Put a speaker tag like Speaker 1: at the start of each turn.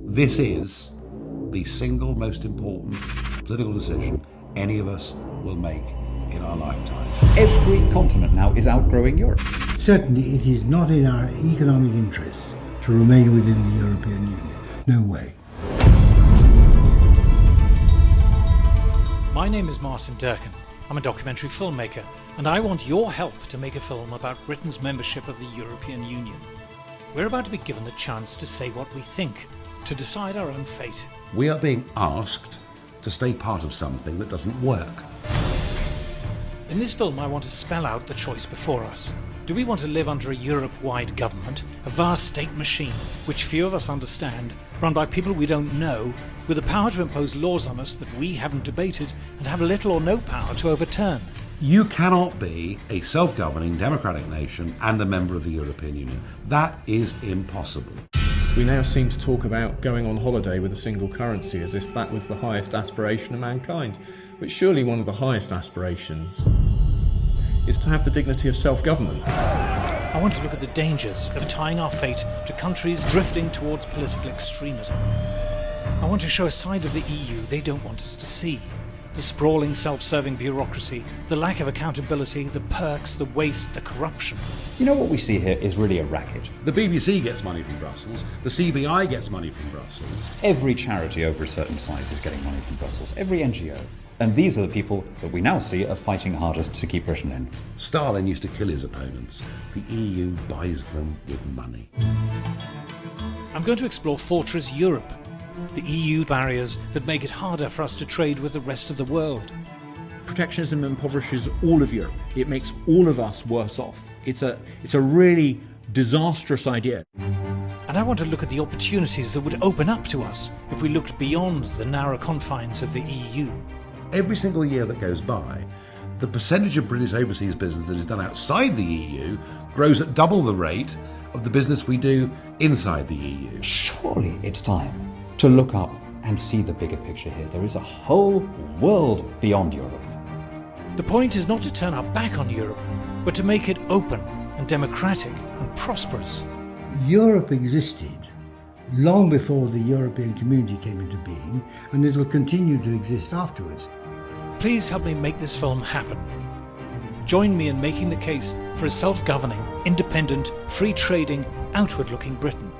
Speaker 1: This is the single most important political decision any of us will make in our lifetime.
Speaker 2: Every continent now is outgrowing Europe.
Speaker 3: Certainly it is not in our economic interests to remain within the European Union. No way.
Speaker 4: My name is Martin Durkin. I'm a documentary filmmaker, and I want your help to make a film about Britain's membership of the European Union. We're about to be given the chance to say what we think, to decide our own fate.
Speaker 1: We are being asked to stay part of something that doesn't work.
Speaker 4: In this film, I want to spell out the choice before us. Do we want to live under a Europe-wide government, a vast state machine, which few of us understand, run by people we don't know, with the power to impose laws on us that we haven't debated and have little or no power to overturn?
Speaker 1: You cannot be a self-governing democratic nation and a member of the European Union. That is impossible.
Speaker 5: We now seem to talk about going on holiday with a single currency as if that was the highest aspiration of mankind. But surely one of the highest aspirations is to have the dignity of self-government.
Speaker 4: I want to look at the dangers of tying our fate to countries drifting towards political extremism. I want to show a side of the EU they don't want us to see. The sprawling, self-serving bureaucracy, the lack of accountability, the perks, the waste, the corruption.
Speaker 2: You know, what we see here is really a racket.
Speaker 1: The BBC gets money from Brussels, the CBI gets money from Brussels.
Speaker 2: Every charity over a certain size is getting money from Brussels, every NGO. And these are the people that we now see are fighting hardest to keep Britain in.
Speaker 1: Stalin used to kill his opponents. The EU buys them with money.
Speaker 4: I'm going to explore Fortress Europe, the EU barriers that make it harder for us to trade with the rest of the world.
Speaker 5: Protectionism impoverishes all of Europe. It makes all of us worse off. It's a really disastrous idea.
Speaker 4: And I want to look at the opportunities that would open up to us if we looked beyond the narrow confines of the EU.
Speaker 1: Every single year that goes by, the percentage of British overseas business that is done outside the EU grows at double the rate of the business we do inside the EU.
Speaker 2: Surely it's time to look up and see the bigger picture here. There is a whole world beyond Europe.
Speaker 4: The point is not to turn our back on Europe, but to make it open and democratic and prosperous.
Speaker 3: Europe existed long before the European community came into being, and it will continue to exist afterwards.
Speaker 4: Please help me make this film happen. Join me in making the case for a self-governing, independent, free-trading, outward-looking Britain.